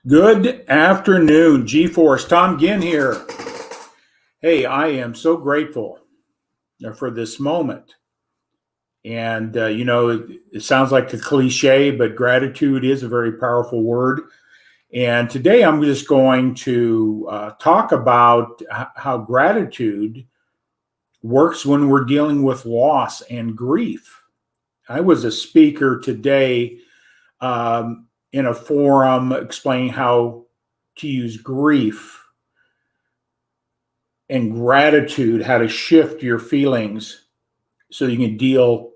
Good afternoon, G-Force. Tom Ginn here. Hey, I am so grateful for this moment. And, it sounds like a cliche, but gratitude is a very powerful word. And today I'm just going to talk about how gratitude works when we're dealing with loss and grief. I was a speaker today in a forum explaining how to use grief and gratitude, how to shift your feelings so you can deal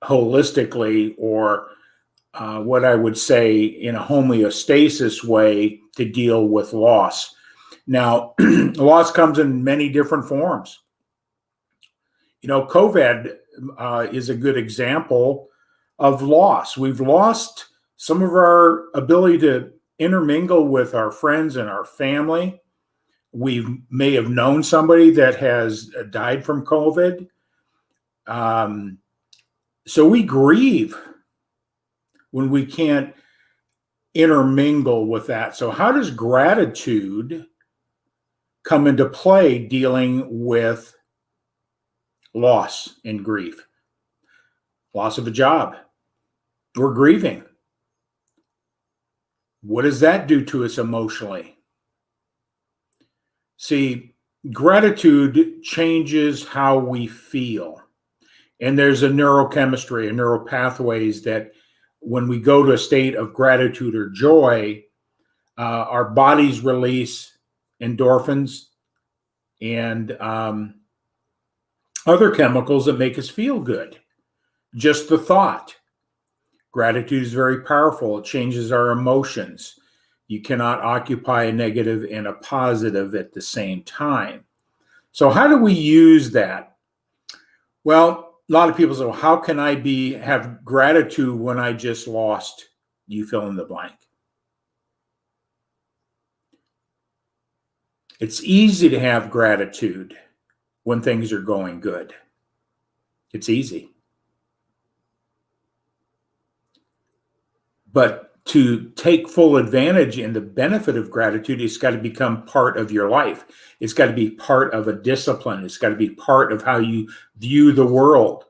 holistically, or what I would say in a homeostasis way to deal with loss. Now, loss comes in many different forms. COVID is a good example of loss. We've lost some of our ability to intermingle with our friends and our family. We may have known somebody that has died from COVID. So we grieve when we can't intermingle with that. So how does gratitude come into play dealing with loss and grief? Loss of a job. We're grieving. What does that do to us emotionally? See, gratitude changes how we feel. And there's a neurochemistry, and neural pathways that when we go to a state of gratitude or joy, our bodies release endorphins and other chemicals that make us feel good. Just the thought. Gratitude is very powerful. It changes our emotions. You cannot occupy a negative and a positive at the same time. So how do we use that? Well, a lot of people say, well, how can I have gratitude when I just lost? You fill in the blank. It's easy to have gratitude when things are going good. It's easy. But to take full advantage and the benefit of gratitude, it's got to become part of your life. It's got to be part of a discipline. It's got to be part of how you view the world.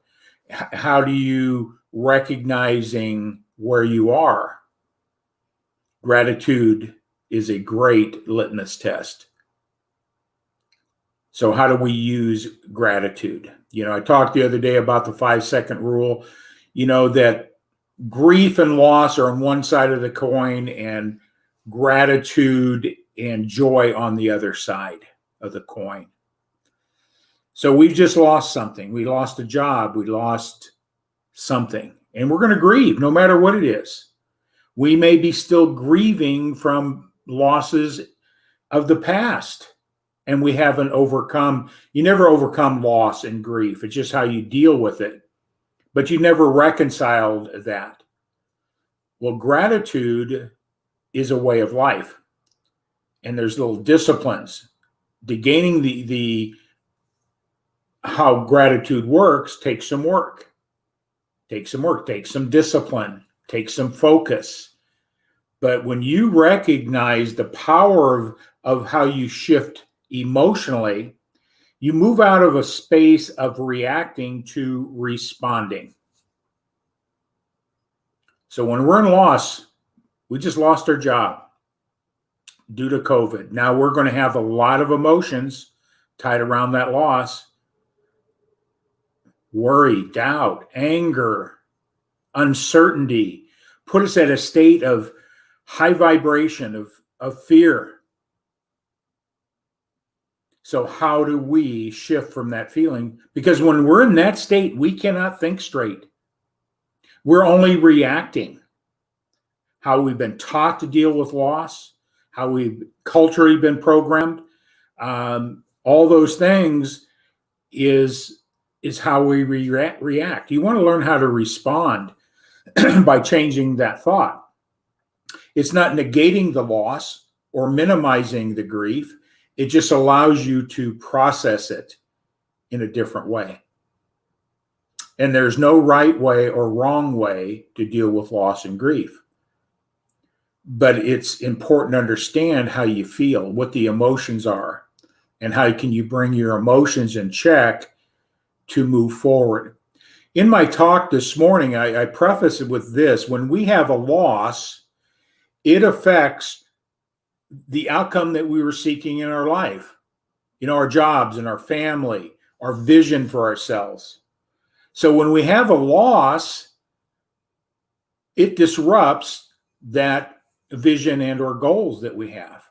How do you recognizing where you are? Gratitude is a great litmus test. So how do we use gratitude? I talked the other day about the 5-second rule, that grief and loss are on one side of the coin and gratitude and joy on the other side of the coin. So we've just lost something. We lost a job. We lost something. And we're going to grieve no matter what it is. We may be still grieving from losses of the past. And we haven't overcome. You never overcome loss and grief. It's just how you deal with it. But you never reconciled that. Well, gratitude is a way of life. And there's little disciplines. To gaining the how gratitude works takes some work. Takes some discipline, takes some focus. But when you recognize the power of how you shift emotionally, you move out of a space of reacting to responding. So when we're in loss, we just lost our job due to COVID. Now we're going to have a lot of emotions tied around that loss. Worry, doubt, anger, uncertainty, put us at a state of high vibration, of fear. So how do we shift from that feeling? Because when we're in that state, we cannot think straight. We're only reacting. How we've been taught to deal with loss, how we've culturally been programmed, all those things is how we react. You want to learn how to respond by changing that thought. It's not negating the loss or minimizing the grief. It just allows you to process it in a different way. And there's no right way or wrong way to deal with loss and grief. but it's important to understand how you feel, what the emotions are, and how can you bring your emotions in check to move forward. In my talk this morning, I preface it with this: when we have a loss, it affects the outcome that we were seeking in our life, our jobs and our family, our vision for ourselves. So when we have a loss, it disrupts that vision and or goals that we have.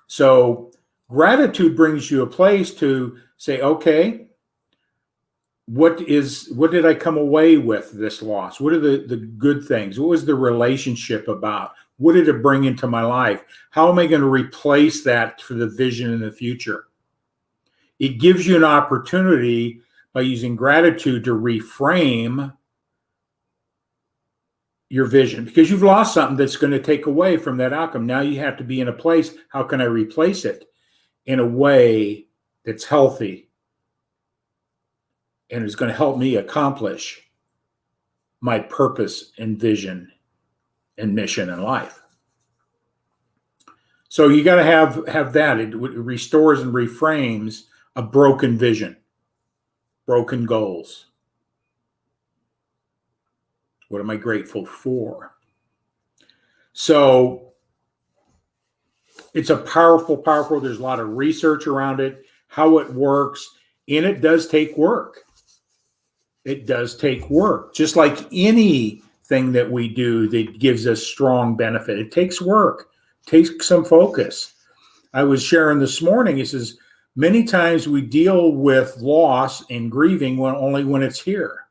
So gratitude brings you a place to say, okay, what did I come away with this loss? What are the good things? What was the relationship about? What did it bring into my life? How am I going to replace that for the vision in the future? It gives you an opportunity by using gratitude to reframe your vision, because you've lost something that's going to take away from that outcome. Now you have to be in a place, how can I replace it in a way that's healthy and is going to help me accomplish my purpose and vision and mission in life? So you got to have that. It restores and reframes a broken vision, broken goals. What am I grateful for? So it's a powerful, there's a lot of research around it, how it works, and it does take work. It does take work, just like anything that we do that gives us strong benefit. It takes work, takes some focus. I was sharing this morning, he says, many times we deal with loss and grieving only when it's here.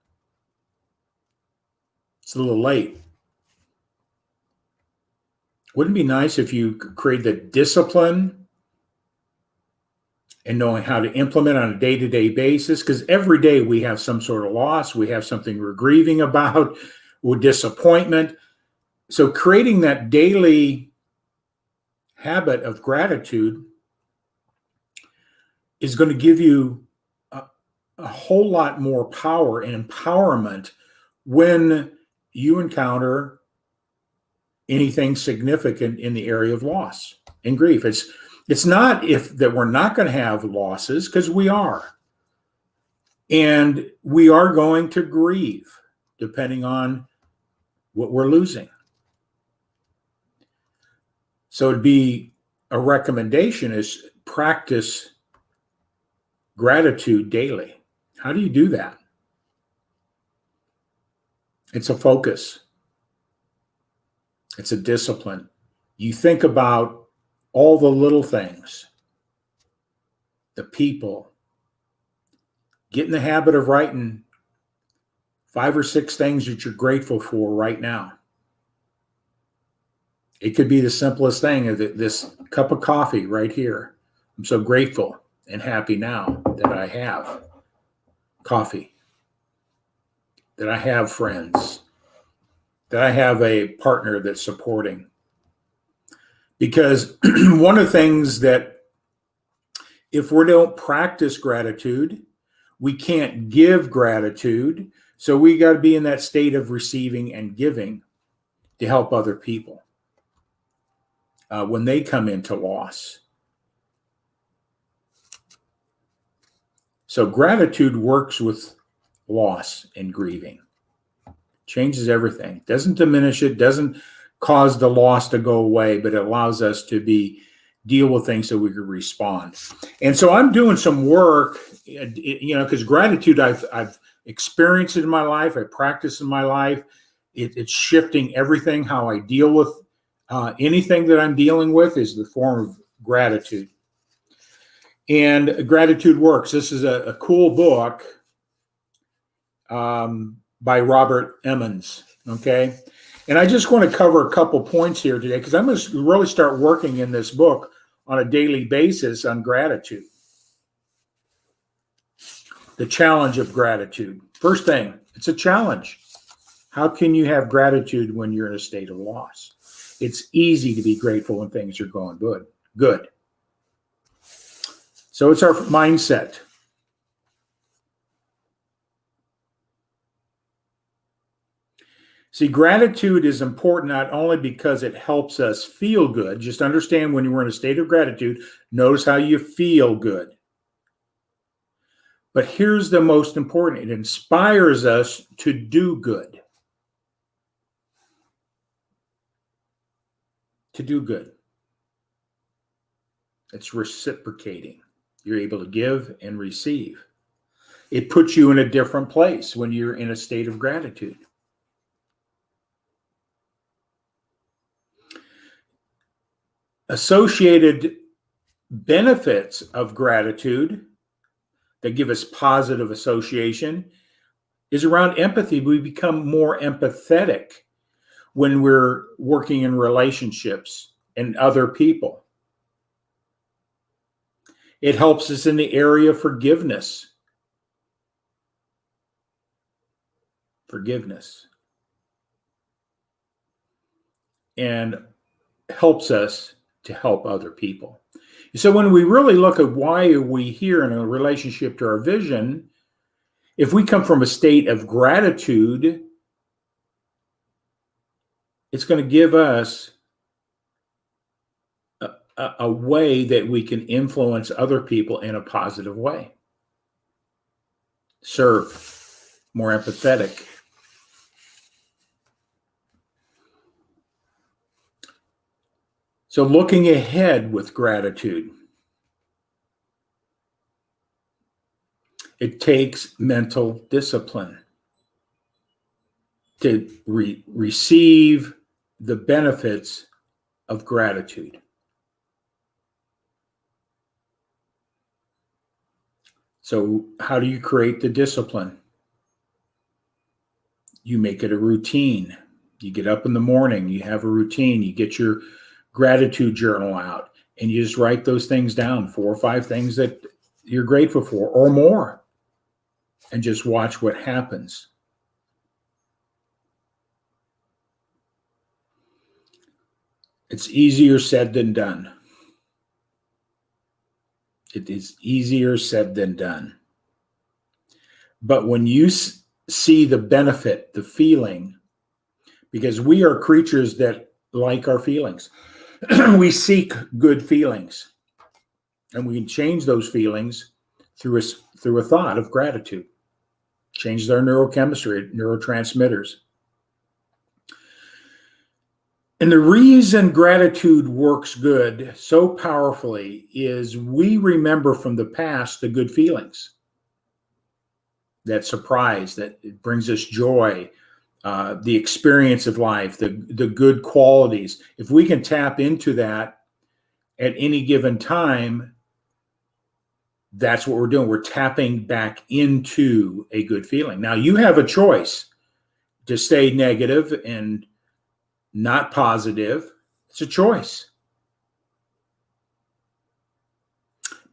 It's a little late. Wouldn't it be nice if you could create the discipline and knowing how to implement on a day-to-day basis? Because every day we have some sort of loss. We have something we're grieving about, or disappointment. So creating that daily habit of gratitude is going to give you a whole lot more power and empowerment when you encounter anything significant in the area of loss and grief. It's not that we're not going to have losses, because we are. And we are going to grieve depending on what we're losing. So it'd be a recommendation is practice gratitude daily. How do you do that? It's a focus. It's a discipline. You think about all the little things, the people. Get in the habit of writing 5 or 6 things that you're grateful for right now. It could be the simplest thing, this cup of coffee right here. I'm so grateful and happy now that I have coffee, that I have friends, that I have a partner that's supporting. Because one of the things that if we don't practice gratitude, we can't give gratitude. So we got to be in that state of receiving and giving to help other people when they come into loss. So gratitude works with loss and grieving. Changes everything. Doesn't diminish it, doesn't cause the loss to go away, but it allows us to deal with things so we can respond. And so I'm doing some work, because gratitude I've experienced it in my life, I practice in my life. It's shifting everything, how I deal with anything that I'm dealing with is the form of gratitude. And Gratitude Works. This is a cool book by Robert Emmons. Okay. And I just want to cover a couple points here today, because I'm going to really start working in this book on a daily basis on gratitude. The challenge of gratitude. First thing, it's a challenge. How can you have gratitude when you're in a state of loss? It's easy to be grateful when things are going good. So it's our mindset. See, gratitude is important not only because it helps us feel good. Just understand when you're in a state of gratitude, notice how you feel good. But here's the most important: it inspires us to do good. To do good. It's reciprocating. You're able to give and receive. It puts you in a different place when you're in a state of gratitude. Associated benefits of gratitude that give us positive association is around empathy. We become more empathetic when we're working in relationships and other people. It helps us in the area of forgiveness. And helps us to help other people. So when we really look at why are we here in a relationship to our vision, if we come from a state of gratitude, it's going to give us a way that we can influence other people in a positive way. Serve, more empathetic. So looking ahead with gratitude, it takes mental discipline to receive the benefits of gratitude. So how do you create the discipline? You make it a routine. You get up in the morning, you have a routine, you get your gratitude journal out, and you just write those things down, 4 or 5 things that you're grateful for or more, and just watch what happens. It's easier said than done. It is easier said than done. But when you see the benefit, the feeling, because we are creatures that like our feelings. We seek good feelings, and we can change those feelings through a thought of gratitude. Changes our neurochemistry, neurotransmitters. And the reason gratitude works good so powerfully is we remember from the past the good feelings, that surprise, that it brings us joy, the experience of life, the good qualities. If we can tap into that at any given time, that's what we're doing. We're tapping back into a good feeling. Now, you have a choice to stay negative and not positive. It's a choice.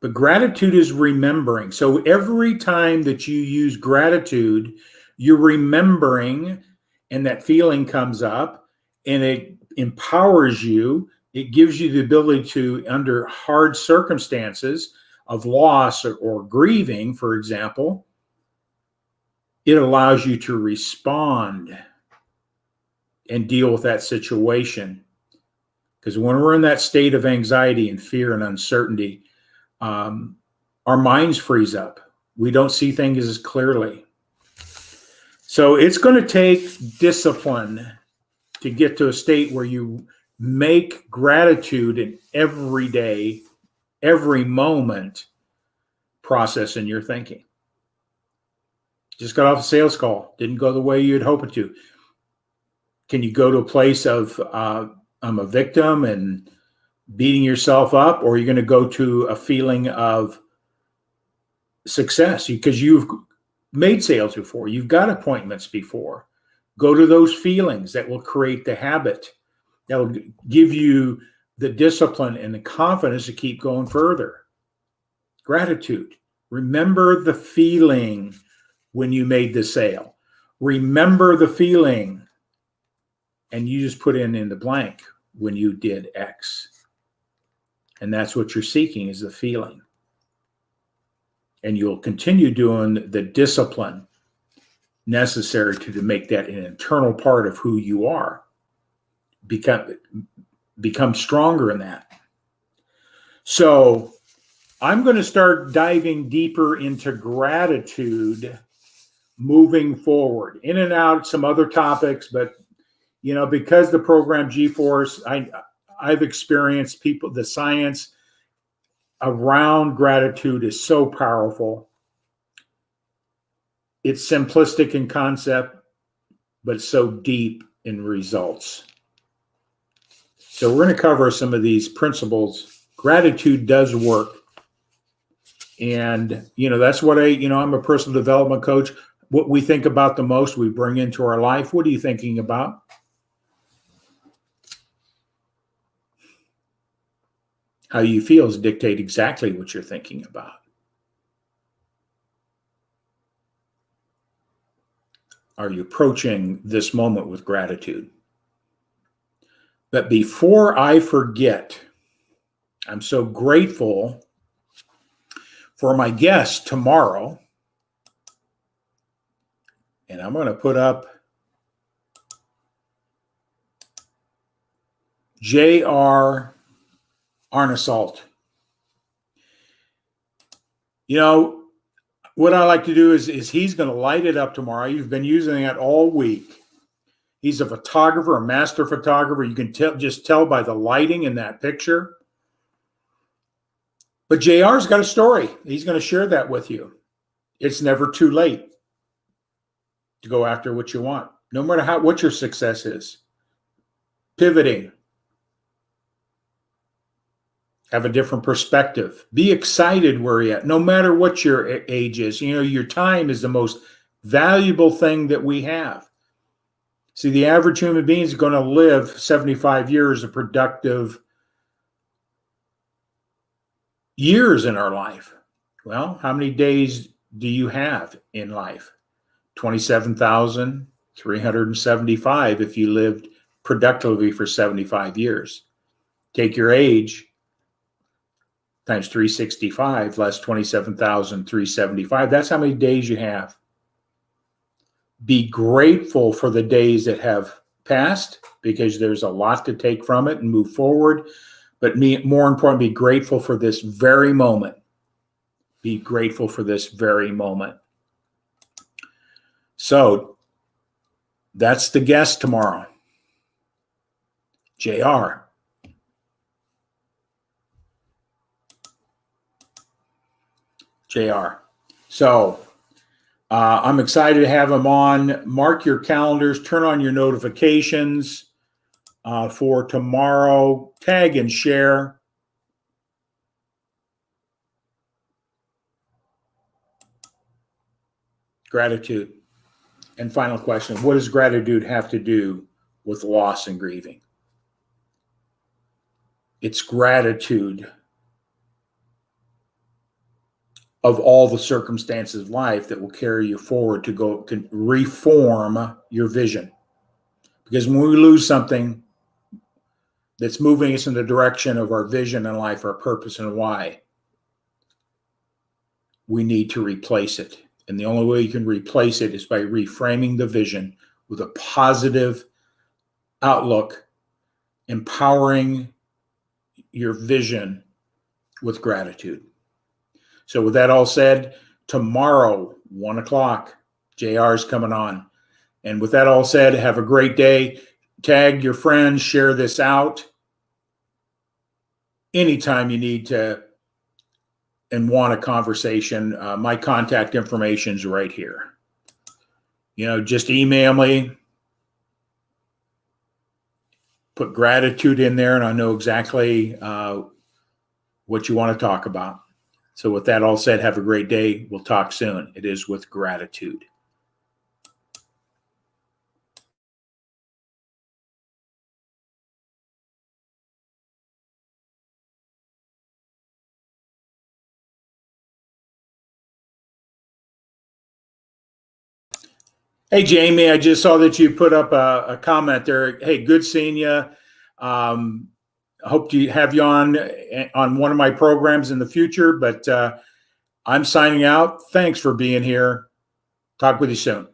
But gratitude is remembering. So every time that you use gratitude, you're remembering, and that feeling comes up, and it empowers you. It gives you the ability to, under hard circumstances of loss or grieving, for example, it allows you to respond and deal with that situation. Because when we're in that state of anxiety and fear and uncertainty, our minds freeze up. We don't see things as clearly. So it's going to take discipline to get to a state where you make gratitude an everyday, every moment process in your thinking. Just got off a sales call. Didn't go the way you'd hope it to. Can you go to a place of, I'm a victim and beating yourself up, or are you going to go to a feeling of success? Because you've made sales before. You've got appointments before. Go to those feelings that will create the habit. That will give you the discipline and the confidence to keep going further. Gratitude. Remember the feeling when you made the sale. Remember the feeling, and you just put in the blank when you did X. And that's what you're seeking, is the feeling. And you'll continue doing the discipline necessary to make that an internal part of who you are. Become stronger in that. So I'm going to start diving deeper into gratitude moving forward, in and out some other topics, but because the program G-Force, I've experienced the science around gratitude is so powerful. It's simplistic in concept, but so deep in results. So we're going to cover some of these principles. Gratitude does work. And, that's what I'm a personal development coach. What we think about the most, we bring into our life. What are you thinking about? How you feel dictate exactly what you're thinking about. Are you approaching this moment with gratitude? But before I forget, I'm so grateful for my guest tomorrow. And I'm going to put up J.R. Arnesault. What I like to do is he's going to light it up tomorrow. You've been using it all week. He's a photographer, a master photographer. You can just tell by the lighting in that picture. But JR's got a story. He's going to share that with you. It's never too late to go after what you want, no matter what your success is. Pivoting. Have a different perspective. Be excited where you're at, no matter what your age is. Your time is the most valuable thing that we have. See, the average human being is going to live 75 years of productive years in our life. Well, how many days do you have in life? 27,375 if you lived productively for 75 years. Take your age times 365 less 27,375. That's how many days you have. Be grateful for the days that have passed, because there's a lot to take from it and move forward. But more importantly, be grateful for this very moment. Be grateful for this very moment. So that's the guest tomorrow. JR. So I'm excited to have him on. Mark your calendars, turn on your notifications for tomorrow. Tag and share. Gratitude. And final question, what does gratitude have to do with loss and grieving? It's gratitude of all the circumstances of life that will carry you forward to reform your vision. Because when we lose something that's moving us in the direction of our vision in life, our purpose and why, we need to replace it. And the only way you can replace it is by reframing the vision with a positive outlook, empowering your vision with gratitude. So with that all said, tomorrow, 1 o'clock, JR is coming on. And with that all said, have a great day. Tag your friends, share this out. Anytime you need to and want a conversation, my contact information is right here. Just email me. Put gratitude in there, and I know exactly what you want to talk about. So with that all said, have a great day. We'll talk soon. It is with gratitude. Hey, Jamie, I just saw that you put up a comment there. Hey, good seeing you. I hope to have you on one of my programs in the future, but I'm signing out. Thanks for being here. Talk with you soon.